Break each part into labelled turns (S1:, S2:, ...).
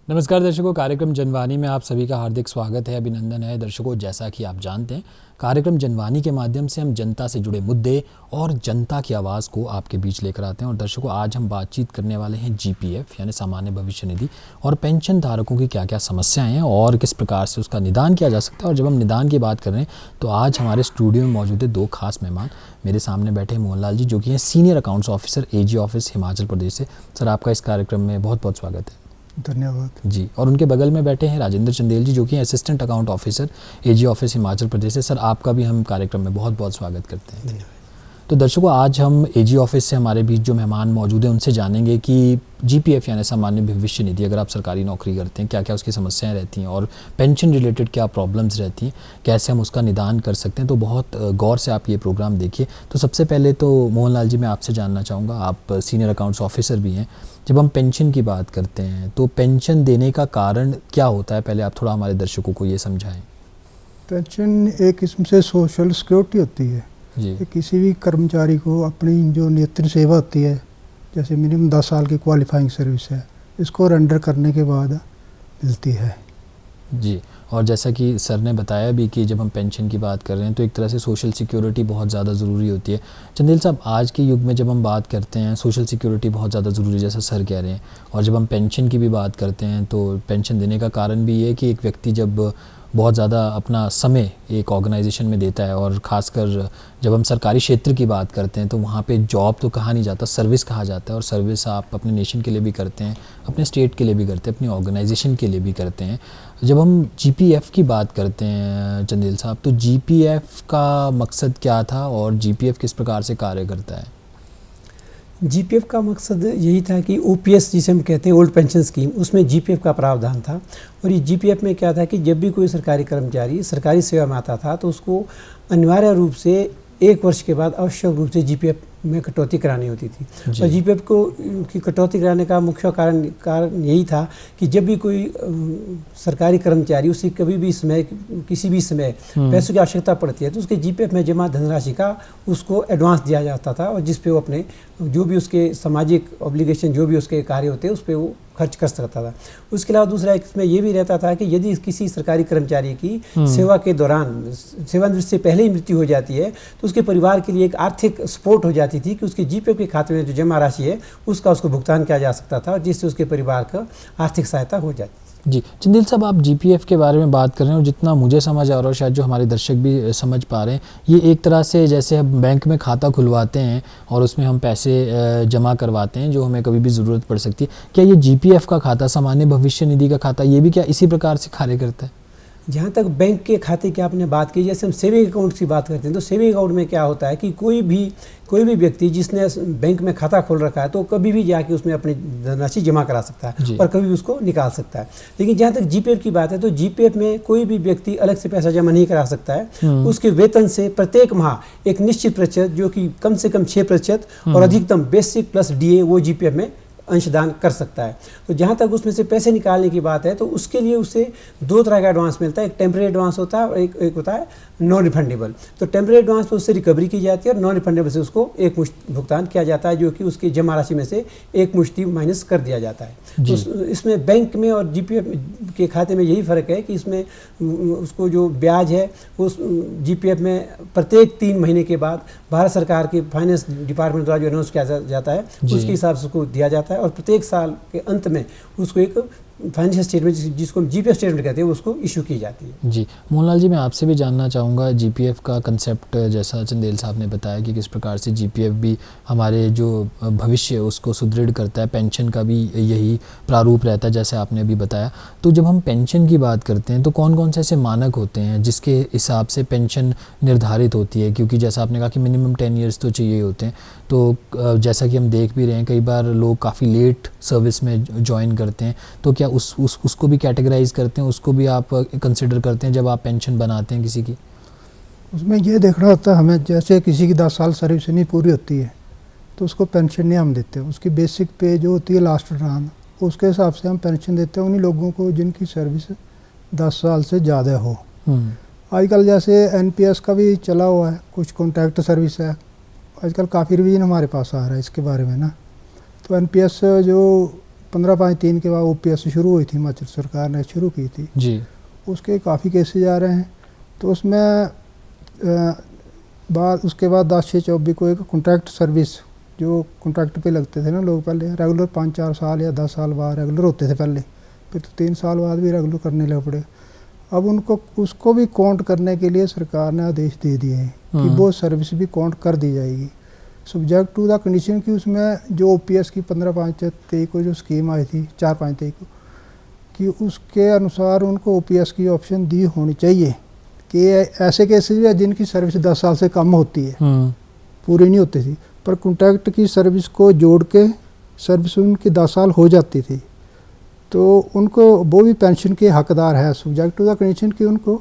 S1: नमस्कार दर्शकों, कार्यक्रम जनवाणी में आप सभी का हार्दिक स्वागत है, अभिनंदन है। दर्शकों, जैसा कि आप जानते हैं, कार्यक्रम जनवाणी के माध्यम से हम जनता से जुड़े मुद्दे और जनता की आवाज़ को आपके बीच लेकर आते हैं। और दर्शकों, आज हम बातचीत करने वाले हैं जीपीएफ यानी सामान्य भविष्य निधि और पेंशन धारकों की क्या क्या समस्याएं हैं और किस प्रकार से उसका निदान किया जा सकता है। और जब हम निदान की बात कर रहे हैं तो आज हमारे स्टूडियो में मौजूद है दो खास मेहमान। मेरे सामने बैठे मोहनलाल जी, जो कि हैं senior accounts officer, AG office, Himachal Pradesh से। सर, आपका इस कार्यक्रम में बहुत बहुत स्वागत है।
S2: धन्यवाद
S1: जी। और उनके बगल में बैठे हैं राजेंद्र चंदेल जी, जो कि assistant account officer, AG office, Himachal Pradesh से। सर, आपका भी हम कार्यक्रम में बहुत बहुत स्वागत करते हैं। तो दर्शकों, आज हम एजी ऑफिस से हमारे बीच जो मेहमान मौजूद हैं उनसे जानेंगे कि जीपीएफ यानी सामान्य भविष्य निधि, अगर आप सरकारी नौकरी करते हैं, क्या क्या उसकी समस्याएं रहती हैं और पेंशन रिलेटेड क्या प्रॉब्लम्स रहती हैं, कैसे हम उसका निदान कर सकते हैं। तो बहुत गौर से आप ये प्रोग्राम देखिए। तो सबसे पहले तो मोहनलाल जी, मैं आपसे जानना चाहूँगा, आप सीनियर अकाउंट्स ऑफिसर भी हैं। जब हम पेंशन की बात करते हैं तो पेंशन देने का कारण क्या होता है, पहले आप थोड़ा हमारे दर्शकों को ये समझाएं।
S2: पेंशन एक किस्म से सोशल सिक्योरिटी होती है कि किसी भी कर्मचारी को अपनी जो नेतृत्व सेवा होती है, जैसे मिनिमम 10 साल की क्वालिफाइंग सर्विस है, इसको रेंडर करने के बाद मिलती है।
S1: जी। और जैसा कि सर ने बताया भी कि जब हम पेंशन की बात कर रहे हैं तो एक तरह से सोशल सिक्योरिटी बहुत ज़्यादा ज़रूरी होती है। चंदेल साहब, आज के युग में जब हम बात करते हैं सोशल सिक्योरिटी बहुत ज़्यादा ज़रूरी है, जैसा सर कह रहे हैं। और जब हम पेंशन की भी बात करते हैं तो पेंशन देने का कारण भी ये है कि एक व्यक्ति जब बहुत ज़्यादा अपना समय एक ऑर्गेनाइजेशन में देता है, और ख़ासकर जब हम सरकारी क्षेत्र की बात करते हैं तो वहाँ पे जॉब तो कहा नहीं जाता, सर्विस कहा जाता है। और सर्विस आप अपने नेशन के लिए भी करते हैं, अपने स्टेट के लिए भी करते हैं, अपनी ऑर्गेनाइजेशन के लिए भी करते हैं। जब हम जीपीएफ की बात करते हैं चंदेल साहब, तो जीपीएफ का मकसद क्या था और जीपीएफ किस प्रकार से कार्य करता है?
S3: जीपीएफ का मकसद यही था कि ओपीएस जिसे हम कहते हैं ओल्ड पेंशन स्कीम, उसमें जीपीएफ का प्रावधान था। और ये जीपीएफ में क्या था कि जब भी कोई सरकारी कर्मचारी सरकारी सेवा में आता था तो उसको अनिवार्य रूप से 1 वर्ष के बाद आवश्यक रूप से जीपीएफ में कटौती करानी होती थी। और जीपीएफ को की कटौती कराने का मुख्य कारण यही था कि जब भी कोई सरकारी कर्मचारी उसे कभी भी समय किसी भी समय पैसों की आवश्यकता पड़ती है तो उसके जीपीएफ में जमा धनराशि का उसको एडवांस दिया जाता था, और जिस पे वो अपने जो भी उसके सामाजिक ऑब्लिगेशन, जो भी उसके कार्य होते हैं, उस पर वो खर्च कर सकता था। उसके अलावा दूसरा इसमें यह भी रहता था कि यदि किसी सरकारी कर्मचारी की सेवा के दौरान, सेवानिवृत्ति से पहले ही मृत्यु हो जाती है तो उसके परिवार के लिए एक आर्थिक सपोर्ट हो जाती थी कि उसके जीपीएफ के खाते में जो जमा राशि है उसका उसको भुगतान किया जा सकता था, और जिससे उसके परिवार का आर्थिक सहायता हो जाती।
S1: जी। चंदेल साहब, आप जीपीएफ के बारे में बात कर रहे हैं और जितना मुझे समझ आ रहा है, शायद जो हमारे दर्शक भी समझ पा रहे हैं, ये एक तरह से जैसे हम बैंक में खाता खुलवाते हैं और उसमें हम पैसे जमा करवाते हैं जो हमें कभी भी ज़रूरत पड़ सकती है। क्या ये जीपीएफ का खाता, सामान्य भविष्य निधि का खाता, ये भी क्या इसी प्रकार से कार्य करता है?
S3: जहाँ तक बैंक के खाते की आपने बात की, जैसे हम सेविंग अकाउंट की बात करते हैं तो सेविंग अकाउंट में क्या होता है कि कोई भी व्यक्ति जिसने बैंक में खाता खोल रखा है तो कभी भी जाके उसमें अपनी धनराशि जमा करा सकता है और कभी भी उसको निकाल सकता है। लेकिन जहाँ तक जीपीएफ की बात है तो जीपीएफ में कोई भी व्यक्ति अलग से पैसा जमा नहीं करा सकता है। उसके वेतन से प्रत्येक माह एक निश्चित प्रतिशत, जो कि कम से कम 6% और अधिकतम बेसिक प्लस डीए, वो जीपीएफ में अंशदान कर सकता है। तो जहाँ तक उसमें से पैसे निकालने की बात है तो उसके लिए उसे 2 तरह का एडवांस मिलता है। एक टेम्परेरी एडवांस होता है और एक होता है नॉन रिफंडेबल। तो टेम्परेरी एडवांस में उससे रिकवरी की जाती है और नॉन रिफंडेबल से उसको एक मुश्त भुगतान किया जाता है, जो कि उसकी जमा राशि में से एक मुश्त माइनस कर दिया जाता है। तो इसमें बैंक में और जीपीएफ के खाते में यही फ़र्क है कि इसमें उसको जो ब्याज है उस जीपीएफ में प्रत्येक 3 महीने के बाद भारत सरकार के फाइनेंस डिपार्टमेंट द्वारा जो अनाउंस किया जाता है उसके हिसाब से उसको दिया जाता है, और प्रत्येक साल के अंत में उसको एक फाइनेंशियल स्टेटमेंट, जिसको हम जीपीएफ स्टेटमेंट कहते हैं, उसको इशू की जाती है।
S1: जी। मोहनलाल जी, मैं आपसे भी जानना चाहूँगा जीपीएफ का कंसेप्ट, जैसा चंदेल साहब ने बताया कि किस प्रकार से जीपीएफ भी हमारे जो भविष्य है उसको सुदृढ़ करता है, पेंशन का भी यही प्रारूप रहता है जैसे आपने अभी बताया। तो जब हम पेंशन की बात करते हैं तो कौन कौन से ऐसे मानक होते हैं जिसके हिसाब से पेंशन निर्धारित होती है? क्योंकि जैसा आपने कहा कि मिनिमम 10 ईयर्स तो चाहिए होते हैं, तो जैसा कि हम देख भी रहे हैं कई बार लोग काफ़ी लेट सर्विस में ज्वाइन करते हैं, तो क्या उसको भी कैटेगराइज करते हैं, उसको भी आप कंसिडर करते हैं जब आप पेंशन बनाते हैं किसी की?
S2: उसमें ये देखना होता है हमें, जैसे किसी की 10 साल सर्विस नहीं पूरी होती है तो उसको पेंशन नहीं हम देते। उसकी बेसिक पे जो होती है लास्ट टर्म, उसके हिसाब से हम पेंशन देते हैं उन्हीं लोगों को जिनकी सर्विस 10 साल से ज़्यादा हो। आजकल जैसे एनपीएस का भी चला हुआ है, कुछ कॉन्ट्रैक्ट सर्विस है, आजकल काफ़ी रिवीजन हमारे पास आ रहा है इसके बारे में ना। तो एनपीएस जो 15/5/3 के बाद OPS शुरू हुई थी, हिमाचल सरकार ने शुरू की थी
S1: जी।
S2: उसके काफ़ी केसेज आ रहे हैं। तो उसमें उसके बाद 10/6/24 को एक कॉन्ट्रैक्ट सर्विस, जो कॉन्ट्रैक्ट पे लगते थे ना लोग पहले रेगुलर 5-4 साल या 10 साल बाद रेगुलर होते थे पहले, फिर तो 3 साल बाद भी रेगुलर करने लग पड़े। अब उनको उसको भी काउंट करने के लिए सरकार ने आदेश दे दिए हैं कि वो सर्विस भी काउंट कर दी जाएगी, सब्जेक्ट टू द कंडीशन कि उसमें जो OPS की 15/5/23 को जो स्कीम आई थी 4/5/23 को, कि उसके अनुसार उनको OPS की ऑप्शन दी होनी चाहिए कि ऐसे केसेस भी है जिनकी सर्विस 10 साल से कम होती है, पूरी नहीं होती थी, पर कॉन्ट्रैक्ट की सर्विस को जोड़ के सर्विस उनकी 10 साल हो जाती थी, तो उनको वो भी पेंशन के हकदार है, सब्जेक्ट टू द कंडीशन कि उनको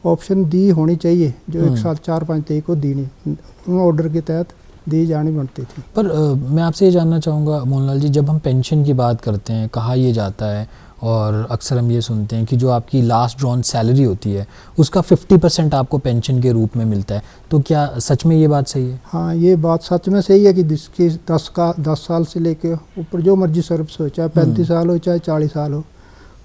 S2: ऑप्शन दी होनी चाहिए जो 1 साल 4/5/23 को दी नहीं, उन ऑर्डर के तहत दी जानी बनती थी।
S1: पर मैं आपसे ये जानना चाहूँगा मोहनलाल जी, जब हम पेंशन की बात करते हैं, कहा ये जाता है और अक्सर हम ये सुनते हैं कि जो आपकी लास्ट ड्रॉन सैलरी होती है उसका 50% आपको पेंशन के रूप में मिलता है, तो क्या सच में ये बात सही है?
S2: हाँ, ये बात सच में सही है कि जिसकी 10 साल से लेके ऊपर जो मर्जी सर्विस हो, चाहे 35 साल हो चाहे 40 साल हो,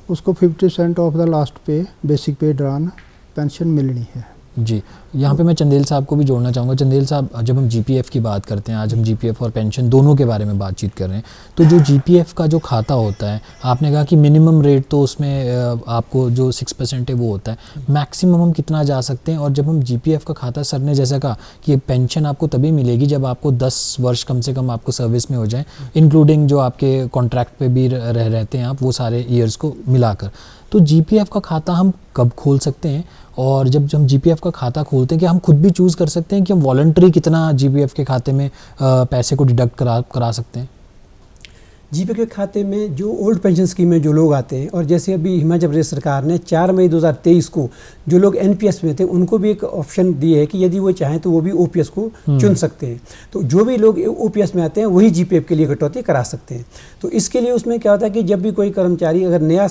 S2: उसको 50% ऑफ द लास्ट पे बेसिक पे ड्रॉन पेंशन मिलनी है।
S1: जी, यहाँ पे मैं चंदेल साहब को भी जोड़ना चाहूँगा। चंदेल साहब, जब हम GPF की बात करते हैं, आज हम GPF और पेंशन दोनों के बारे में बातचीत कर रहे हैं, तो जो GPF का जो खाता होता है, आपने कहा कि मिनिमम रेट तो उसमें आपको जो 6% है वो होता है, मैक्सिमम हम कितना जा सकते हैं? और जब हम GPF का खाता, सर ने जैसा कहा कि पेंशन आपको तभी मिलेगी जब आपको 10 वर्ष कम से कम आपको सर्विस में हो जाए, इंक्लूडिंग जो आपके कॉन्ट्रैक्ट पे भी रहते हैं आप, वो सारे ईयर्स को मिलाकर, तो GPF का खाता हम कब खोल सकते हैं? और जब हम GPF का खाता खोलते हैं, कि हम खुद भी चूज़ कर सकते हैं कि हम वॉलंटरी कितना GPF के खाते में पैसे को डिडक्ट करा सकते हैं?
S3: GPF के खाते में जो ओल्ड पेंशन स्कीम में जो लोग आते हैं, और जैसे अभी हिमाचल प्रदेश सरकार ने 4 मई 2023 को जो लोग NPS में थे उनको भी एक ऑप्शन दिए है कि यदि वो चाहें तो वो भी OPS को चुन सकते हैं। तो जो भी लोग OPS में आते हैं वही GPF के लिए कटौती करा सकते हैं। तो इसके लिए उसमें क्या होता है कि जब भी कोई कर्मचारी अगर नया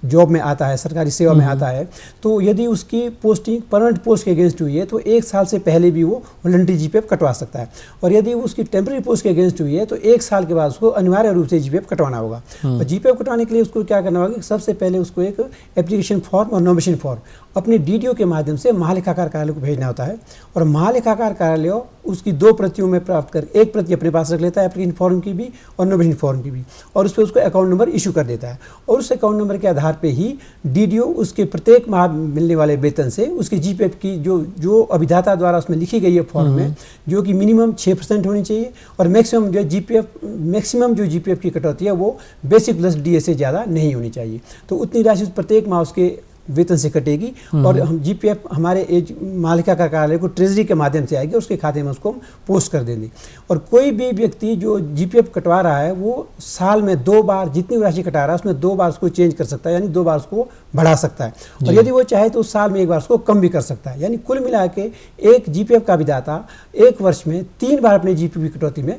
S3: जॉब में आता है, सरकारी सेवा में आता है, तो यदि उसकी पोस्टिंग परमानेंट पोस्ट के अगेंस्ट हुई है तो 1 साल से पहले भी वो वॉलंटरी GPF कटवा सकता है, और यदि उसकी टेम्प्रेरी पोस्ट के अगेंस्ट हुई है तो 1 साल के बाद उसको अनिवार्य रूप से GPF कटवाना होगा। और GPF कटवाने के लिए उसको क्या करना होगा कि सबसे पहले उसको एक एप्लीकेशन फॉर्म और नॉमिनेशन फॉर्म अपने DDO के माध्यम से महालेखाकार कार्यालय को भेजना होता है, और महालेखाकार कार्यालय उसकी 2 प्रतियों में प्राप्त कर 1 प्रति अपने पास रख लेता है, एप्लीकेशन फॉर्म की भी और नॉमिनेशन फॉर्म की भी, और उस पर उसको अकाउंट नंबर इशू कर देता है, और उस अकाउंट नंबर के आधार पे ही DDO उसके प्रत्येक माह मिलने वाले वेतन से उसकी GPF की जो अभिदाता द्वारा उसमें लिखी गई है फॉर्म में, जो कि मिनिमम 6% होनी चाहिए, और मैक्सिमम जो GPF की कटौती है वो बेसिक प्लस DA से ज़्यादा नहीं होनी चाहिए। तो उतनी राशि प्रत्येक माह उसके वेतन से कटेगी, और हम GPF हमारे मालिका कार्यालय को ट्रेजरी के माध्यम से आएगी, उसके खाते में उसको हम पोस्ट कर देंगे। और कोई भी व्यक्ति जो GPF कटवा रहा है वो साल में 2 बार जितनी राशि कटा रहा है उसमें 2 बार उसको चेंज कर सकता है, यानी 2 बार उसको बढ़ा सकता है, और यदि वो चाहे तो साल में 1 बार उसको कम भी कर सकता है। यानी कुल मिला के एक GPF का विधाता 1 वर्ष में 3 बार अपने GPF की कटौती में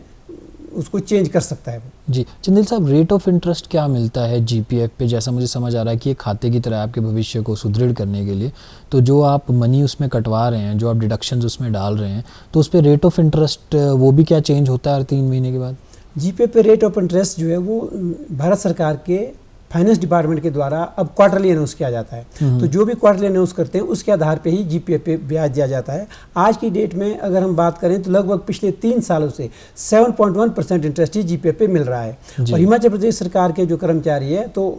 S3: उसको चेंज कर सकता है।
S1: जी, चंदेल साहब, रेट ऑफ इंटरेस्ट क्या मिलता है GPF पे? जैसा मुझे समझ आ रहा है कि एक खाते की तरह आपके भविष्य को सुदृढ़ करने के लिए, तो जो आप मनी उसमें कटवा रहे हैं, जो आप डिडक्शंस उसमें डाल रहे हैं, तो उस पर रेट ऑफ इंटरेस्ट वो भी क्या चेंज होता है हर 3 महीने के बाद?
S3: GPF पे रेट ऑफ इंटरेस्ट जो है वो भारत सरकार के फाइनेंस डिपार्टमेंट के द्वारा अब क्वार्टरली अनाउंस किया जाता है। तो जो भी क्वार्टरली अनाउंस करते हैं उसके आधार पे ही GPF पे ब्याज दिया जाता है। आज की डेट में अगर हम बात करें तो लगभग पिछले 3 सालों से 7.1% इंटरेस्ट ही GPF पे मिल रहा है। और हिमाचल प्रदेश सरकार के जो कर्मचारी है, तो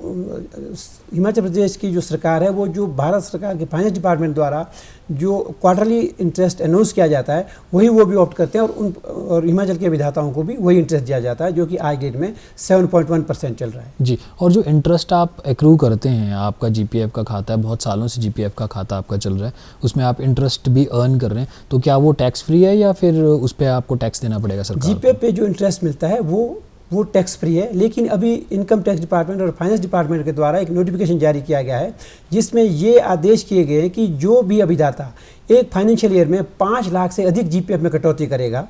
S3: हिमाचल प्रदेश की जो सरकार है वो जो भारत सरकार के फाइनेंस डिपार्टमेंट द्वारा जो क्वार्टरली इंटरेस्ट अनाउंस किया जाता है वही वो भी ऑप्ट करते हैं, और हिमाचल के विधाताओं को भी वही इंटरेस्ट दिया जाता है, जो कि आज डेट में 7.1% चल रहा है।
S1: जी, और जो इंटरेस्ट आप एक्रू करते हैं, आपका GPF का खाता है, बहुत सालों से GPF का खाता आपका चल रहा है, उसमें आप इंटरेस्ट भी अर्न कर रहे हैं, तो क्या वो टैक्स फ्री है या फिर उस पर आपको टैक्स देना पड़ेगा सरकार को?
S3: GPF पे जो इंटरेस्ट मिलता है वो टैक्स फ्री है, लेकिन अभी इनकम टैक्स डिपार्टमेंट और फाइनेंस डिपार्टमेंट के द्वारा एक नोटिफिकेशन जारी किया गया है जिसमें ये आदेश किए गए हैं कि जो भी अभिदाता एक फाइनेंशियल ईयर में 5 लाख से अधिक GPF में कटौती करेगा,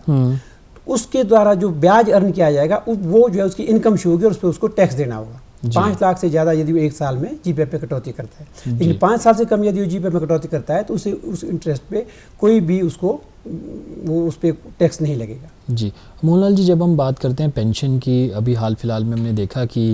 S3: उसके द्वारा जो ब्याज अर्न किया जाएगा वो जो है उसकी इनकम शो होगी और उस पर उसको टैक्स देना होगा। 5 लाख से ज़्यादा यदि वो 1 साल में GPF पे कटौती करता है, लेकिन 5 साल से कम यदि वो GPF में कटौती करता है तो उसे उस इंटरेस्ट पे कोई भी उसको वो उस पर टैक्स नहीं लगेगा।
S1: जी मोहनलाल जी, जब हम बात करते हैं पेंशन की, अभी हाल फिलहाल में हमने देखा कि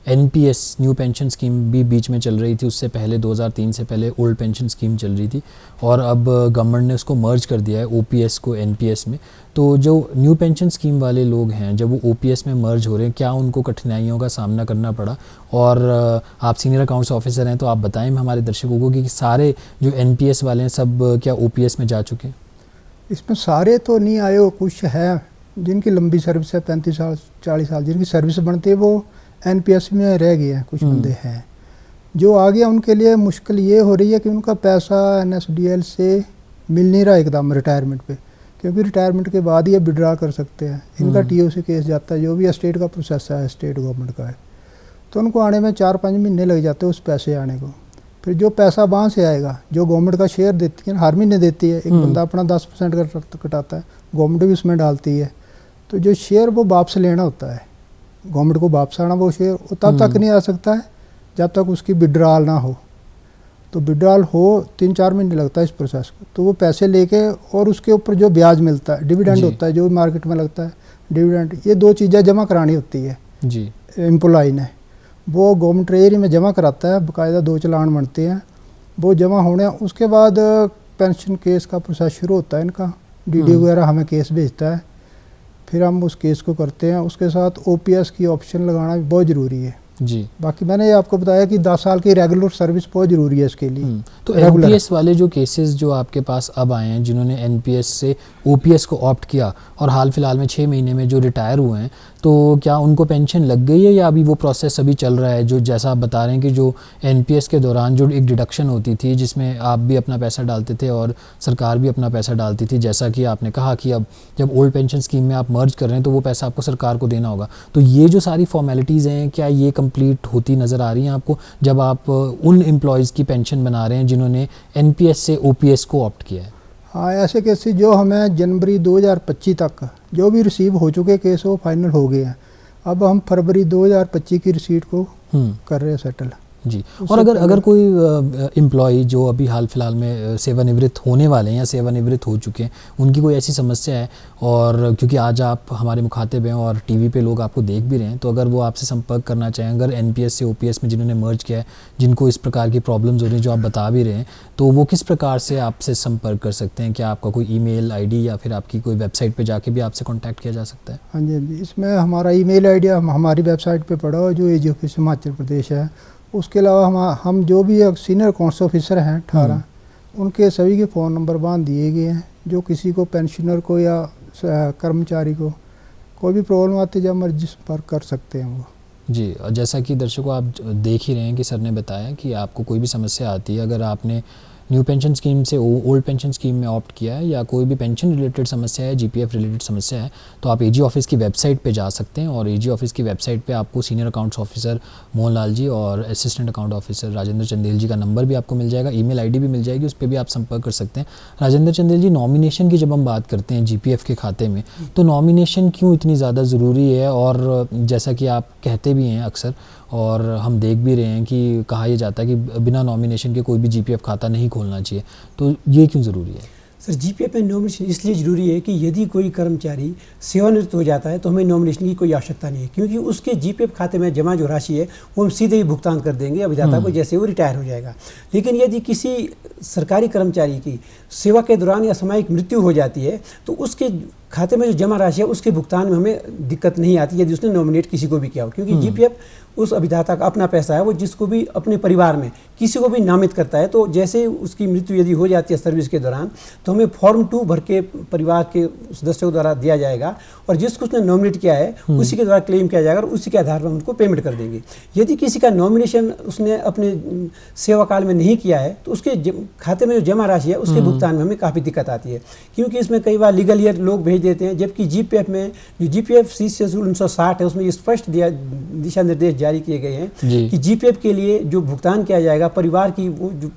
S1: एनपीएस न्यू पेंशन स्कीम भी बीच में चल रही थी, उससे पहले 2003 से पहले ओल्ड पेंशन स्कीम चल रही थी और अब गवर्नमेंट ने उसको मर्ज कर दिया है ओपीएस को एनपीएस में। तो जो न्यू पेंशन स्कीम वाले लोग हैं जब वो ओपीएस में मर्ज हो रहे हैं, क्या उनको कठिनाइयों का सामना करना पड़ा? और आप सीनियर अकाउंट्स ऑफिसर हैं तो आप बताएं हमारे दर्शकों को कि सारे जो एनपीएस वाले हैं सब क्या ओपीएस में जा चुके हैं?
S2: इसमें सारे तो नहीं आए हो, कुछ है जिनकी लंबी सर्विस है 35 साल 40 साल जिनकी सर्विस बनती है वो एनपीएस में रह गए हैं, कुछ बंदे हैं। जो आ गया उनके लिए मुश्किल ये हो रही है कि उनका पैसा एनएसडीएल से मिल नहीं रहा एकदम रिटायरमेंट पे, क्योंकि रिटायरमेंट के बाद ही विड्रा कर सकते हैं। इनका टीओसी केस जाता है, जो भी स्टेट का प्रोसेस है स्टेट गवर्नमेंट का है, तो उनको आने में 4-5 महीने लग जाते हैं उस पैसे आने को। फिर जो पैसा वहाँ से आएगा, जो गवर्नमेंट का शेयर देती है हर महीने देती है, एक बंदा अपना 10% कटाता है, गवर्नमेंट भी उसमें डालती है, तो जो शेयर वो वापस लेना होता है गवर्नमेंट को, वापस आना वो शेयर वो तब तक नहीं आ सकता है जब तक उसकी विड्रॉल ना हो। तो विड्रॉल हो 3-4 महीने लगता है इस प्रोसेस को। तो वो पैसे लेके और उसके ऊपर जो ब्याज मिलता है, डिविडेंड होता है जो मार्केट में लगता है डिविडेंड, ये 2 चीज़ें जमा करानी होती है
S1: जी
S2: एम्प्लॉय ने। वो गवर्नमेंट ट्रेजरी में जमा कराता है, बाकायदा 2 चालान बनते हैं, वो जमा होने उसके बाद पेंशन केस का प्रोसेस शुरू होता है इनका। डीडी वगैरह हमें केस भेजता है, फिर हम उस केस को करते हैं। उसके साथ ओपीएस की ऑप्शन लगाना भी बहुत ज़रूरी है
S1: जी।
S2: बाकी मैंने ये आपको बताया कि 10 साल की रेगुलर सर्विस बहुत ज़रूरी है इसके लिए।
S1: तो एनपीएस वाले जो केसेस जो आपके पास अब आए हैं, जिन्होंने एनपीएस से ओपीएस को ऑप्ट किया और हाल फिलहाल में 6 महीने में जो रिटायर हुए हैं, तो क्या उनको पेंशन लग गई है या अभी वो प्रोसेस अभी चल रहा है? जो जैसा आप बता रहे हैं कि जो एनपीएस के दौरान जो एक डिडक्शन होती थी जिसमें आप भी अपना पैसा डालते थे और सरकार भी अपना पैसा डालती थी, जैसा कि आपने कहा कि अब जब ओल्ड पेंशन स्कीम में आप मर्ज कर रहे हैं तो वो पैसा आपको सरकार को देना होगा, तो ये जो सारी फॉर्मेलिटीज़ हैं क्या ये कंप्लीट होती नज़र आ रही हैं आपको जब आप उन एम्प्लॉयज़ की पेंशन बना रहे हैं जिन्होंने एनपीएस से ओपीएस को ऑप्ट किया है?
S2: हाँ, ऐसे केसेस जो हमें जनवरी 2025 तक जो भी रिसीव हो चुके केस वो फाइनल हो गए हैं। अब हम फरवरी 2025 की रिसीट को कर रहे हैं सेटल
S1: जी। और अगर कोई एम्प्लॉय जो अभी हाल फिलहाल में सेवानिवृत्त होने वाले हैं या सेवानिवृत्त हो चुके हैं, उनकी कोई ऐसी समस्या है, और क्योंकि आज आप हमारे मुखातिब हैं और टीवी पे लोग आपको देख भी रहे हैं, तो अगर वो आपसे संपर्क करना चाहें, अगर एनपीएस से ओपीएस में जिन्होंने मर्ज किया है, जिनको इस प्रकार की प्रॉब्लम्स हो रही हैं जो आप बता भी रहे हैं, तो वो किस प्रकार से आपसे संपर्क कर सकते हैं? क्या आपका कोई ईमेल आईडी या फिर आपकी कोई वेबसाइट पे जाके भी आपसे कांटेक्ट किया जा सकता है?
S2: हाँ जी, इसमें हमारा ईमेल आईडी हमारी वेबसाइट पे पड़ा हुआ जो एजी ऑफिस हिमाचल प्रदेश है। उसके अलावा हम जो भी सीनियर अकाउंट्स ऑफिसर हैं 18 उनके सभी के फ़ोन नंबर बांध दिए गए हैं। जो किसी को पेंशनर को या कर्मचारी को कोई भी प्रॉब्लम आती है जब मर्जी संपर्क कर सकते हैं वो
S1: जी। और जैसा कि दर्शकों आप देख ही रहे हैं कि सर ने बताया कि आपको कोई भी समस्या आती है, अगर आपने न्यू पेंशन स्कीम से ओल्ड पेंशन स्कीम में ऑप्ट किया है या कोई भी पेंशन रिलेटेड समस्या है, जीपीएफ रिलेटेड समस्या है, तो आप एजी ऑफिस की वेबसाइट पे जा सकते हैं और एजी ऑफिस की वेबसाइट पे आपको senior accounts officer Mohanlal ji और assistant account officer Rajendra Chandel ji का नंबर भी आपको मिल जाएगा, ईमेल आईडी भी मिल जाएगी, उस पर भी आप संपर्क कर सकते हैं। राजेंद्र चंदेल जी, नॉमिनेशन की जब हम बात करते हैं जीपीएफ के खाते में, तो नॉमिनेशन क्यों इतनी ज़्यादा ज़रूरी है? और जैसा कि आप कहते भी हैं अक्सर और हम देख भी रहे हैं कि कहा यह जाता है कि बिना नॉमिनेशन के कोई भी जीपीएफ खाता नहीं खोलना चाहिए, तो ये क्यों ज़रूरी है?
S3: सर, जीपीएफ में नॉमिनेशन इसलिए ज़रूरी है कि यदि कोई कर्मचारी सेवानिवृत्त हो जाता है तो हमें नॉमिनेशन की कोई आवश्यकता नहीं है, क्योंकि उसके जीपीएफ खाते में जमा जो राशि है वो हम सीधे ही भुगतान कर देंगे अभिदाता को जैसे वो रिटायर हो जाएगा। लेकिन यदि किसी सरकारी कर्मचारी की सेवा के दौरान या सामयिक मृत्यु हो जाती है तो उसके खाते में जो जमा राशि है उसके भुगतान में हमें दिक्कत नहीं आती यदि उसने नॉमिनेट किसी को भी किया हो, क्योंकि जीपीएफ उस अभिदाता का अपना पैसा है, वो जिसको भी अपने परिवार में किसी को भी नामित करता है, तो जैसे ही उसकी मृत्यु यदि हो जाती है सर्विस के दौरान तो हमें फॉर्म 2 भर के परिवार के सदस्यों द्वारा दिया जाएगा और जिसको उसने नॉमिनेट किया है उसी के द्वारा क्लेम किया जाएगा और उसी के आधार पर हम उनको पेमेंट कर देंगे। यदि किसी का नॉमिनेशन उसने अपने सेवा काल में नहीं किया है तो उसके खाते में जो जमा राशि है उसके भुगतान में हमें काफ़ी दिक्कत आती है, क्योंकि इसमें कई बार लीगल ईयर लोग भेज देते हैं, जबकि जीपीएफ में जो जीपीएफ शेड्यूल 1960 है उसमें स्पष्ट दिशा निर्देश जारी किए गए हैं कि जीपीएफ के लिए जो भुगतान किया जाएगा परिवार की वो जो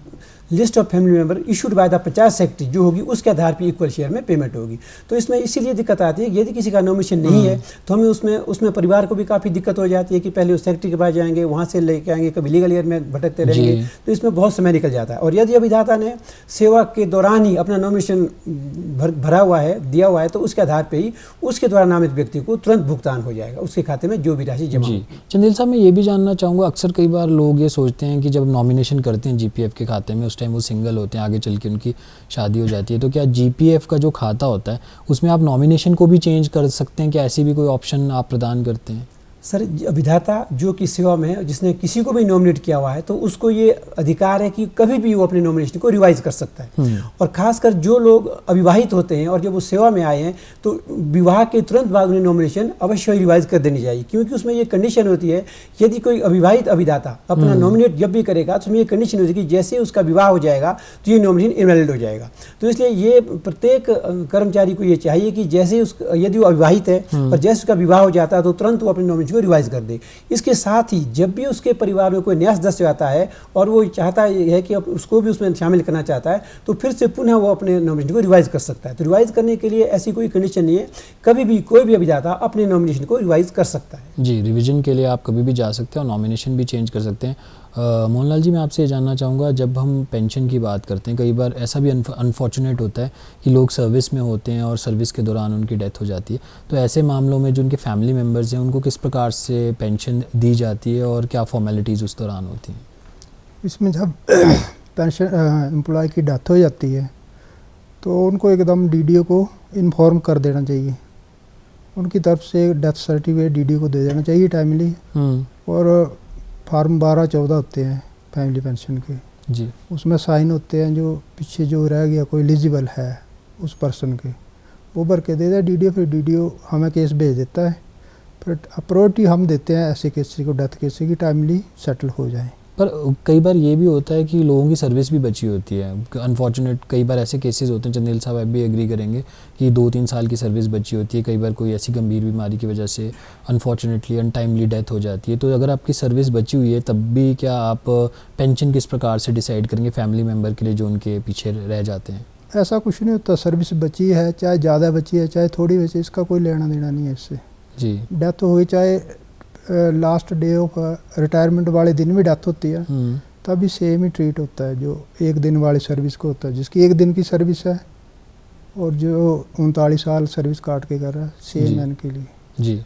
S3: list of family member issued by the panchayat secretary जो होगी उसके आधार पर इक्वल शेयर में पेमेंट होगी। तो इसमें इसीलिए दिक्कत आती है, यदि किसी का नॉमिनेशन नहीं है तो हमें उसमें परिवार को भी काफ़ी दिक्कत हो जाती है कि पहले उस सेक्रेटरी के पास जाएंगे, वहाँ से लेके आएंगे, कभी लीगल ईयर में भटकते रहेंगे, तो इसमें बहुत समय निकल जाता है। और यदि अभिदाता ने सेवा के दौरान ही अपना नॉमिनेशन भरा हुआ है, दिया हुआ है, तो उसके आधार पर ही उसके द्वारा नामित व्यक्ति को तुरंत भुगतान हो जाएगा उसके खाते में जो भी राशि जमा होगी।
S1: चंदेल साहब, मैं ये भी जानना चाहूँगा, अक्सर कई बार लोग ये सोचते हैं कि जब नॉमिनेशन करते हैं जीपीएफ के खाते में, उस टाइम वो सिंगल होते हैं, आगे चल के उनकी शादी हो जाती है, तो क्या जीपीएफ का जो खाता होता है उसमें आप नॉमिनेशन को भी चेंज कर सकते हैं? क्या ऐसी भी कोई ऑप्शन आप प्रदान करते हैं?
S3: सर, अभिदाता जो कि सेवा में है, जिसने किसी को भी नॉमिनेट किया हुआ है, तो उसको ये अधिकार है कि कभी भी वो अपने नॉमिनेशन को रिवाइज कर सकता है। और खासकर जो लोग अविवाहित होते हैं और जब वो सेवा में आए हैं तो विवाह के तुरंत बाद उन्हें नॉमिनेशन अवश्य रिवाइज कर देनी चाहिए, क्योंकि उसमें ये कंडीशन होती है, यदि कोई अविवाहित अभिदाता अपना नॉमिनेट जब भी करेगा तो उसमें ये कंडीशन होती है कि जैसे उसका विवाह हो जाएगा तो ये नॉमिनेशन इनवैलिड हो जाएगा। तो इसलिए ये प्रत्येक कर्मचारी को ये चाहिए कि जैसे यदि वो अविवाहित है और जैसे उसका विवाह हो जाता है तो तुरंत वो अपने नॉमिनेशन रिवाइज कर दे। इसके साथ ही जब भी उसके परिवार में कोई नया सदस्य आता है और वो चाहता है कि उसको भी उसमें शामिल करना चाहता है, तो फिर से पुनः वो अपने नॉमिनेशन को रिवाइज कर सकता है। तो रिवाइज करने के लिए ऐसी कोई कंडीशन नहीं है, कभी भी कोई भी अभिदाता अपने नॉमिनेशन को रिवाइज कर सकता है।
S1: जी, रिवीजन के लिए आप कभी भी जा सकते हैं और नॉमिनेशन भी चेंज कर सकते हैं। मोहनलाल जी, मैं आपसे ये जानना चाहूँगा, जब हम पेंशन की बात करते हैं, कई बार ऐसा भी अनफॉर्चुनेट होता है कि लोग सर्विस में होते हैं और सर्विस के दौरान उनकी डेथ हो जाती है, तो ऐसे मामलों में जो उनके फैमिली मेम्बर्स हैं उनको किस प्रकार से पेंशन दी जाती है और क्या फॉर्मेलिटीज़ उस दौरान होती हैं?
S2: इसमें जब पेंशन एम्प्लॉय की डेथ हो जाती है तो उनको एकदम डीडीओ को इन्फॉर्म कर देना चाहिए, उनकी तरफ से डेथ सर्टिफिकेट डीडीओ को दे देना चाहिए टाइमली। और फार्म 12-14 होते हैं फैमिली पेंशन के
S1: जी,
S2: उसमें साइन होते हैं, जो पीछे जो रह गया कोई एलिजिबल है उस पर्सन के, वो भर के दे दें डीडीओ, फिर डीडीओ हमें केस भेज देता है। फिर प्रायोरिटी हम देते हैं ऐसे केस को, डेथ केस की टाइमली सेटल हो जाए।
S1: पर कई बार ये भी होता है कि लोगों की सर्विस भी बची होती है। अनफॉर्चुनेट कई बार ऐसे केसेस होते हैं, चंदेल साहब आप भी एग्री करेंगे, कि 2-3 साल की सर्विस बची होती है, कई बार कोई ऐसी गंभीर बीमारी की वजह से अनफॉर्चुनेटली अनटाइमली डेथ हो जाती है। तो अगर आपकी सर्विस बची हुई है तब भी क्या आप पेंशन किस प्रकार से डिसाइड करेंगे फैमिली मेम्बर के लिए जो उनके पीछे रह जाते हैं?
S2: ऐसा कुछ नहीं होता, सर्विस बची है चाहे ज़्यादा बची है चाहे थोड़ी बची, इसका कोई लेना देना नहीं है इससे।
S1: जी,
S2: डेथ हो गई, चाहे लास्ट डे ऑफ रिटायरमेंट वाले दिन भी डेथ होती है, तभी सेम ही ट्रीट होता है जो एक दिन वाली सर्विस को होता है। जिसकी एक दिन की सर्विस है और जो 39 साल सर्विस काट के कर रहा है, सेम है इनके लिए।
S1: जी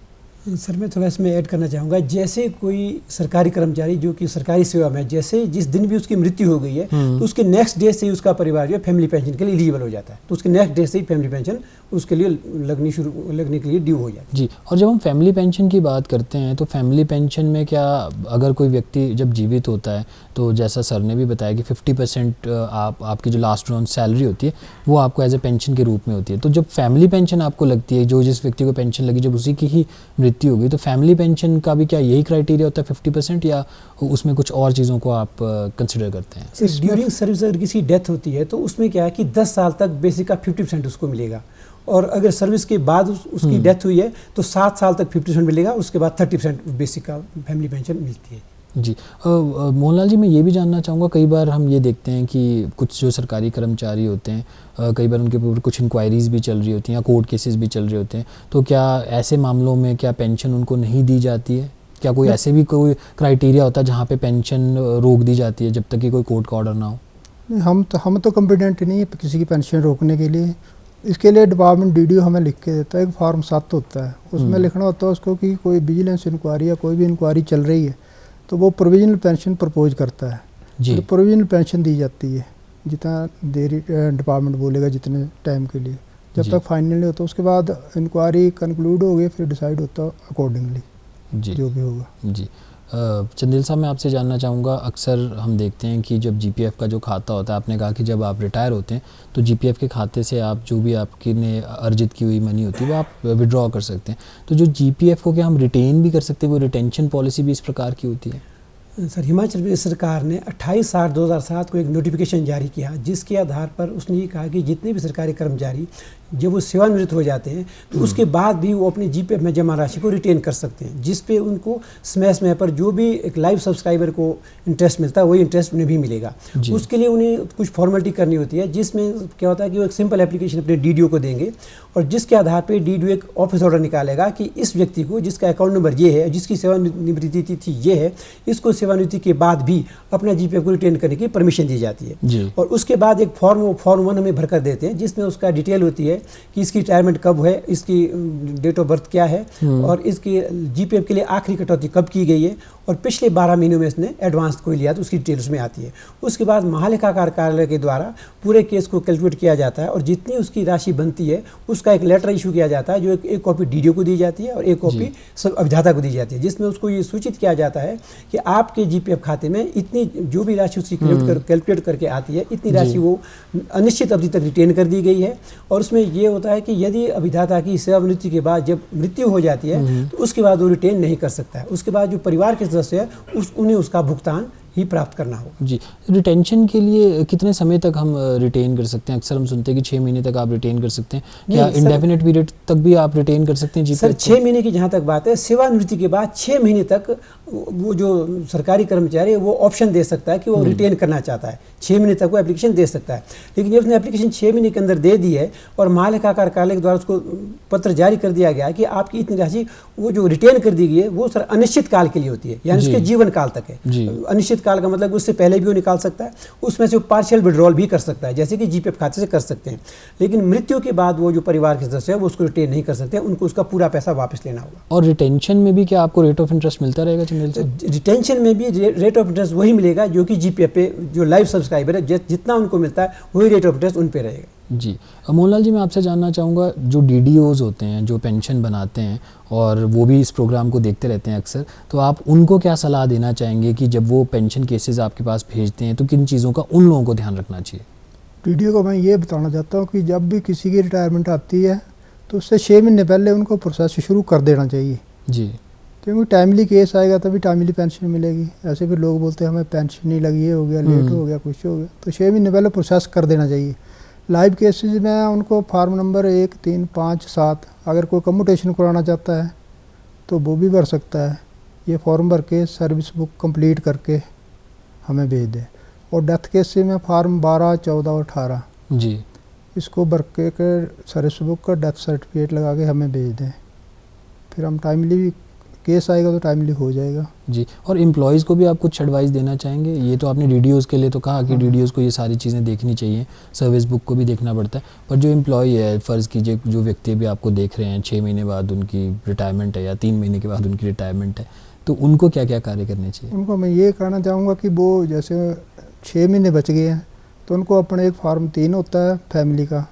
S3: सर, मैं थोड़ा इसमें ऐड करना चाहूँगा, जैसे कोई सरकारी कर्मचारी जो कि सरकारी सेवा में, जैसे जिस दिन भी उसकी मृत्यु हो गई है तो उसके नेक्स्ट डे से ही उसका परिवार जो है फैमिली पेंशन के लिए एलिजिबल हो जाता है, तो उसके नेक्स्ट डे से ही फैमिली पेंशन उसके लिए लगने के लिए ड्यू हो जाती है।
S1: जी, और जब हम फैमिली पेंशन की बात करते हैं तो फैमिली पेंशन में क्या, अगर कोई व्यक्ति जब जीवित होता है तो जैसा सर ने भी बताया कि 50% आपकी जो लास्ट ऑन सैलरी होती है वो आपको एज ए पेंशन के रूप में होती है। तो जब फैमिली पेंशन आपको लगती है, जो जिस व्यक्ति को पेंशन लगी जब उसी की ही मृत्यु होगी, तो फैमिली पेंशन का भी क्या यही क्राइटेरिया होता है 50% या उसमें कुछ और चीज़ों को आप कंसिडर करते हैं?
S3: ड्यूरिंग सर्विस अगर किसी डेथ होती है तो उसमें क्या है कि 10 साल तक बेसिक का 50% उसको मिलेगा, और अगर सर्विस के बाद उसकी डेथ हुई है तो 7 साल तक 50% मिलेगा, उसके बाद 30% बेसिक का फैमिली पेंशन मिलती है।
S1: जी, मोहनलाल जी, मैं ये भी जानना चाहूँगा, कई बार हम ये देखते हैं कि कुछ जो सरकारी कर्मचारी होते हैं, कई बार उनके ऊपर कुछ इंक्वायरीज़ भी चल रही होती हैं या कोर्ट केसेस भी चल रहे होते हैं, तो क्या ऐसे मामलों में क्या पेंशन उनको नहीं दी जाती है? क्या कोई ऐसे भी कोई क्राइटेरिया होता है जहाँ पे पेंशन रोक दी जाती है जब तक कि कोई कोर्ट का ऑर्डर ना हो?
S2: नहीं, हम तो कॉम्पिटेंट नहीं है किसी की पेंशन रोकने के लिए। इसके लिए डिपार्टमेंट डीडीओ हमें लिख के देता है, एक फॉर्म 7 होता है, उसमें लिखना होता है उसको कि कोई विजिलेंस इंक्वायरी या कोई भी इंक्वायरी चल रही है तो वो प्रोविजनल पेंशन प्रपोज करता है।
S1: जी,
S2: तो प्रोविजनल पेंशन दी जाती है जितना देरी डिपार्टमेंट बोलेगा जितने टाइम के लिए, जब तक फाइनल नहीं होता। उसके बाद इंक्वायरी कंक्लूड हो गई, फिर डिसाइड होता अकॉर्डिंगली
S1: जी,
S2: जो भी होगा।
S1: जी, चंदेल साहब, मैं आपसे जानना चाहूँगा, अक्सर हम देखते हैं कि जब जीपीएफ का जो खाता होता है, आपने कहा कि जब आप रिटायर होते हैं तो जीपीएफ के खाते से आप जो भी आपकी ने अर्जित की हुई मनी होती है वो आप विड्रॉ कर सकते हैं। तो जो जीपीएफ को क्या हम रिटेन भी कर सकते हैं? वो रिटेंशन पॉलिसी भी इस प्रकार की होती है?
S3: सर, हिमाचल प्रदेश सरकार ने 28/8/2007 को एक नोटिफिकेशन जारी किया, जिसके आधार पर उसने ये कहा कि जितने भी सरकारी कर्मचारी जब वो सेवानिवृत्त हो जाते हैं तो उसके बाद भी वो अपने जीपीएफ में जमा राशि को रिटेन कर सकते हैं, जिस पे उनको समय समय पर जो भी एक लाइव सब्सक्राइबर को इंटरेस्ट मिलता है वही इंटरेस्ट उन्हें भी मिलेगा। उसके लिए उन्हें कुछ फॉर्मेलिटी करनी होती है, जिसमें क्या होता है कि वो एक सिंपल एप्लीकेशन अपने डीडीओ को देंगे और जिसके आधार पर डीडीओ एक ऑफिस ऑर्डर निकालेगा कि इस व्यक्ति को, जिसका अकाउंट नंबर ये है, जिसकी सेवानिवृत्ति तिथि ये है, इसको सेवानिवृत्ति के बाद भी अपना जीपीएफ को रिटेन करने की परमिशन दी जाती है। और उसके बाद एक फॉर्म 1 हमें भरकर देते हैं, जिसमें उसका डिटेल होती है कि इसकी रिटायरमेंट कब है, इसकी डेट ऑफ बर्थ क्या है और इसकी जीपीएफ के लिए आखिरी कटौती कब की गई है और पिछले 12 महीनों में इसने एडवांस कोई लिया तो उसकी डिटेल उसमें आती है। उसके बाद महालेखाकार कार्यालय के द्वारा पूरे केस को कैलकुलेट किया जाता है और जितनी उसकी राशि बनती है उसका एक लेटर इशू किया जाता है, जो एक कॉपी डीडीओ को दी जाती है और एक कॉपी सब अभिदाता को दी जाती है, जिसमें उसको ये सूचित किया जाता है कि आपके जीपीएफ खाते में इतनी जो भी राशि उसकी कैलकुलेट करके आती है, इतनी राशि वो अनिश्चित अवधि तक रिटेन कर दी गई है। और उसमें ये होता है कि यदि अभिदाता की सेवानिवृत्ति के बाद जब मृत्यु हो जाती है तो उसके बाद वो रिटेन नहीं कर सकता है। उसके बाद जो परिवार के सदस्य है उन्हें उसका भुगतान ही प्राप्त करना होगा।
S1: जी, रिटेंशन के लिए कितने समय तक हम रिटेन कर सकते हैं? अक्सर हम सुनते हैं कि 6 महीने तक आप रिटेन कर सकते हैं, क्या इंडेफिनिट पीरियड तक भी आप रिटेन कर सकते हैं? जी
S3: सर, 6 महीने की जहाँ तक बात है, सेवानिवृत्ति के बाद 6 महीने तक वो जो सरकारी कर्मचारी है वो ऑप्शन दे सकता है कि वो रिटेन करना चाहता है, 6 महीने तक वो एप्लीकेशन दे सकता है। लेकिन जब उसने एप्लीकेशन 6 महीने के अंदर दे दी है और महालेखाकार कार्यालय के द्वारा उसको पत्र जारी कर दिया गया है कि आपकी इतनी राशि वो जो रिटेन कर दी गई है वो सर अनिश्चित काल के लिए होती है, यानी उसके जीवन काल तक है। अनिश्चित काल का मतलब उससे पहले भी वो निकाल सकता है, उसमें से वो पार्शियल विड्रॉल भी कर सकता है, जैसे कि जीपीएफ खाते से कर सकते हैं। लेकिन मृत्यु के बाद वो जो परिवार के सदस्य है वो उसको रिटेन नहीं कर सकते, उनको उसका पूरा पैसा वापस लेना होगा।
S1: और रिटेंशन में भी क्या आपको रेट ऑफ इंटरेस्ट मिलता रहेगा चंदेल साहब?
S3: रिटेंशन में भी रेट ऑफ इंटरेस्ट वही मिलेगा जो कि जीपीएफ पे जो लाइव सब्सक्राइबर है जितना उनको मिलता है वही रेट ऑफ इंटरेस्ट उन पे रहेगा।
S1: जी, मोहनलाल जी, मैं आपसे जानना चाहूँगा, जो डीडीओज होते हैं जो पेंशन बनाते हैं और वो भी इस प्रोग्राम को देखते रहते हैं अक्सर, तो आप उनको क्या सलाह देना चाहेंगे कि जब वो पेंशन केसेस आपके पास भेजते हैं तो किन चीज़ों का उन लोगों को ध्यान रखना चाहिए?
S2: डीडीओ को मैं ये बताना चाहता हूँ कि जब भी किसी की रिटायरमेंट आती है तो उससे 6 महीने पहले उनको प्रोसेस शुरू कर देना चाहिए।
S1: जी,
S2: क्योंकि टाइमली केस आएगा तभी टाइमली पेंशन मिलेगी। ऐसे फिर लोग बोलते हैं हमें पेंशन नहीं लगी, ये हो गया, लेट हो गया, कुछ हो गया, तो 6 महीने पहले प्रोसेस कर देना चाहिए। लाइव केसेस में उनको फार्म नंबर 1, 3, 5, 7 अगर कोई कम्यूटेशन कराना चाहता है तो वो भी भर सकता है। ये फॉर्म भर के सर्विस बुक कंप्लीट करके हमें भेज दें। और डेथ केस में फार्म 12, 14 और 18
S1: जी,
S2: इसको भर के सर्विस बुक का डेथ सर्टिफिकेट लगा के हमें भेज दें, फिर हम टाइमली केस आएगा तो टाइमली हो जाएगा।
S1: जी, और एम्प्लॉयज़ को भी आप कुछ एडवाइस देना चाहेंगे? ये तो आपने डीडीओज़ के लिए तो कहा कि डीडीओज़ को ये सारी चीज़ें देखनी चाहिए, सर्विस बुक को भी देखना पड़ता है, पर जो एम्प्लॉय है, फ़र्ज़ कीजिए जो व्यक्ति भी आपको देख रहे हैं, 6 महीने बाद उनकी रिटायरमेंट है या 3 महीने के बाद उनकी रिटायरमेंट है, तो उनको क्या क्या कार्य करने चाहिए?
S2: उनको मैं ये कहना चाहूँगा कि वो जैसे 6 महीने बच गए हैं तो उनको अपने एक फार्म 3 होता है फैमिली का,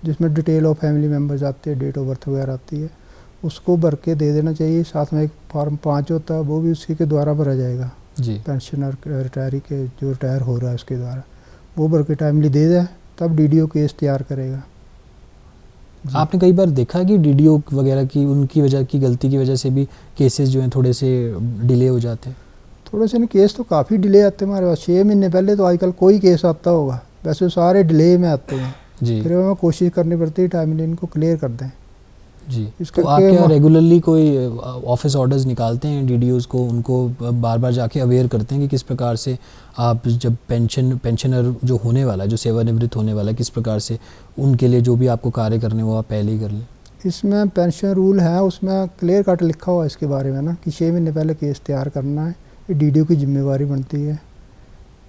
S2: जिसमें डिटेल ऑफ फैमिली मेम्बर्स आती है, डेट ऑफ बर्थ वगैरह आती है, उसको भर के दे देना चाहिए। साथ में एक फार्म 5 होता है, वो भी उसी के द्वारा भरा जाएगा।
S1: जी,
S2: पेंशनर रिटायरी के जो रिटायर हो रहा है उसके द्वारा वो भर के टाइमली दे दें, तब डीडीओ केस तैयार करेगा।
S1: आपने कई बार देखा है कि डीडीओ वगैरह की उनकी वजह की गलती की वजह से भी केसेस जो हैं थोड़े से डिले हो जाते हैं?
S2: थोड़े से नहीं, केस तो काफ़ी डिले आते हैं हमारे पास। 6 महीने पहले तो आजकल कोई केस आता होगा, वैसे सारे डिले में आते हैं।
S1: जी,
S2: फिर हमें कोशिश करनी पड़ती है टाइमली इनको क्लियर कर दें।
S1: जी, तो आप क्या रेगुलरली कोई ऑफिस ऑर्डर्स निकालते हैं डीडीओज़ को, उनको बार बार जाके अवेयर करते हैं कि किस प्रकार से आप जब पेंशनर जो होने वाला है, जो सेवानिवृत्त होने वाला है, किस प्रकार से उनके लिए जो भी आपको कार्य करने वो आप पहले ही कर लें?
S2: इसमें पेंशन रूल है, उसमें क्लियर कट लिखा हुआ है इसके बारे में ना कि 6 महीने पहले केस तैयार करना है, ये डीडीओ की जिम्मेवारी बनती है।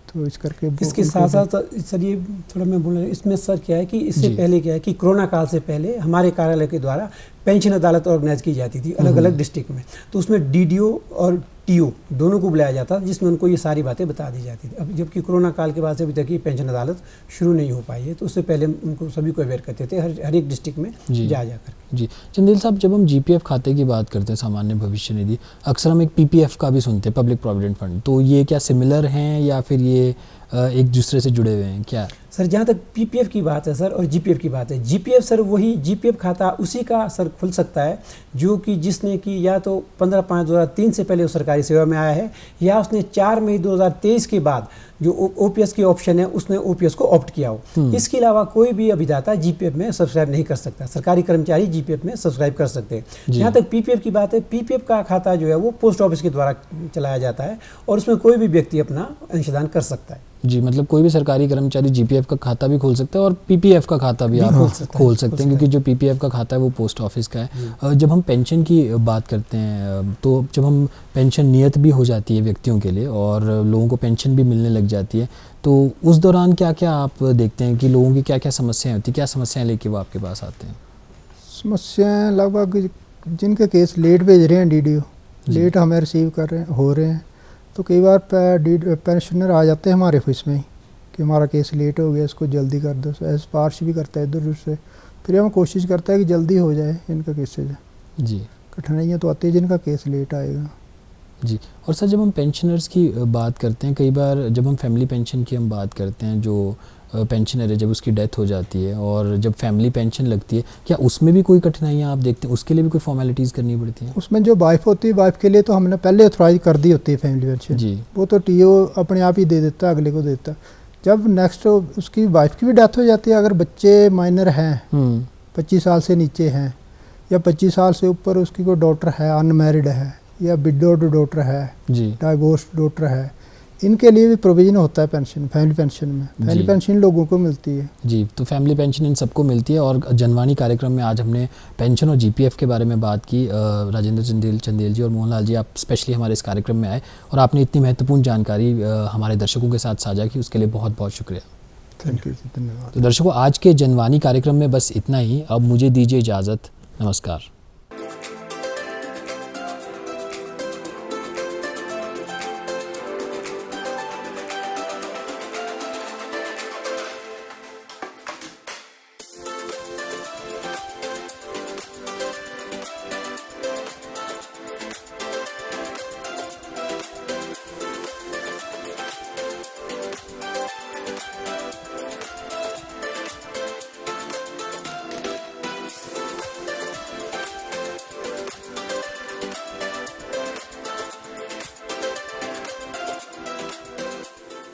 S2: तो इस करके
S3: इसके साथ साथ सर ये थोड़ा मैं बोल रहा हूँ, इसमें सर क्या है कि इससे पहले क्या है कि कोरोना काल से पहले हमारे कार्यालय के द्वारा पेंशन अदालत ऑर्गेनाइज की जाती थी अलग अलग डिस्ट्रिक्ट में, तो उसमें डीडीओ और टीओ दोनों को बुलाया जाता था, जिसमें उनको ये सारी बातें बता दी जाती थी। अब जबकि कोरोना काल के बाद से अभी तक ये पेंशन अदालत शुरू नहीं हो पाई है, तो उससे पहले उनको सभी को अवेयर करते थे हर एक डिस्ट्रिक्ट में जा कर।
S1: जी, चंदेल साहब, जब हम जीपीएफ खाते की बात करते हैं, सामान्य भविष्य निधि, अक्सर हम एक पीपीएफ का भी सुनते हैं, पब्लिक प्रोविडेंट फंड, तो ये क्या सिमिलर हैं या फिर ये एक दूसरे से जुड़े हुए हैं क्या?
S3: सर जहाँ तक पीपीएफ की बात है सर और जीपीएफ की बात है, जीपीएफ सर वही जीपीएफ खाता उसी का सर खुल सकता है जो कि जिसने कि या तो 15/5/2003 से पहले वो सरकारी सेवा में आया है, या उसने 4 मई 2023 के बाद जो ओपीएस की ऑप्शन है उसने ओपीएस को ऑप्ट किया हो। इसके अलावा कोई भी अभिदाता जीपीएफ में सब्सक्राइब नहीं कर सकता। सरकारी कर्मचारी जीपीएफ में सब्सक्राइब कर सकते हैं। जहाँ तक पीपीएफ की बात है, पीपीएफ का खाता जो है वो पोस्ट ऑफिस के द्वारा चलाया जाता है और उसमें कोई भी व्यक्ति अपना अंशदान कर सकता है।
S1: जी, मतलब कोई भी सरकारी कर्मचारी जीपीएफ का खाता भी खोल सकता है और पीपीएफ का खाता भी आप खोल सकते हैं, क्योंकि जो पीपीएफ का खाता है वो पोस्ट ऑफिस का है। जब हम पेंशन की बात करते हैं तो जब हम पेंशन नियत भी हो जाती है व्यक्तियों के लिए और लोगों को पेंशन भी मिलने लग जाती है, तो उस दौरान क्या क्या आप देखते हैं कि लोगों की क्या क्या समस्याएं होती हैं, क्या समस्याएं लेके वो आपके पास आते हैं?
S2: समस्याएं लगभग जिनके केस लेट भेज रहे हैं डीडीओ, लेट हमें रिसीव कर रहे हैं हो रहे हैं, तो कई बार पेंशनर आ जाते हैं हमारे ऑफिस में ही कि हमारा केस लेट हो गया, इसको जल्दी कर दो। ऐसे सिफारिश भी करता है इधर उधर से, फिर हम कोशिश करते हैं कि जल्दी हो जाए इनका केसेज।
S1: जी,
S2: कठिनाइयाँ तो आती है जिनका केस लेट आएगा।
S1: जी। और सर, जब हम पेंशनर्स की बात करते हैं, कई बार जब हम फैमिली पेंशन की हम बात करते हैं, जो पेंशनर है जब उसकी डेथ हो जाती है और जब फैमिली पेंशन लगती है, क्या उसमें भी कोई कठिनाइयाँ आप देखते हैं? उसके लिए भी कोई फॉर्मेलिटीज़ करनी पड़ती हैं?
S2: उसमें जो वाइफ होती है, वाइफ के लिए तो हमने पहले ऑथराइज कर दी होती है फैमिली पेंशन।
S1: जी।
S2: वो तो टीओ अपने आप ही दे देता है, अगले को देता है। जब नेक्स्ट उसकी वाइफ की भी डेथ हो जाती है, अगर बच्चे माइनर हैं 25 साल से नीचे हैं या 25 साल से ऊपर उसकी कोई डॉटर है, अनमैरिड है या विडोड डॉटर है,
S1: जी,
S2: डाइवोर्स डॉटर है, इनके लिए भी प्रोविजन होता है पेंशन, फैमिली पेंशन में। फैमिली पेंशन लोगों को मिलती है।
S1: जी, तो फैमिली पेंशन इन सबको मिलती है। और जनवाणी कार्यक्रम में आज हमने पेंशन और जीपीएफ के बारे में बात की। राजेंद्र चंदेल जी और मोहनलाल जी, आप स्पेशली हमारे इस कार्यक्रम में आए और आपने इतनी महत्वपूर्ण जानकारी हमारे दर्शकों के साथ साझा की, उसके लिए बहुत बहुत शुक्रिया।
S2: थैंक यू, धन्यवाद।
S1: तो दर्शकों, आज के जनवाणी कार्यक्रम में बस इतना ही। अब मुझे दीजिए इजाज़त। नमस्कार।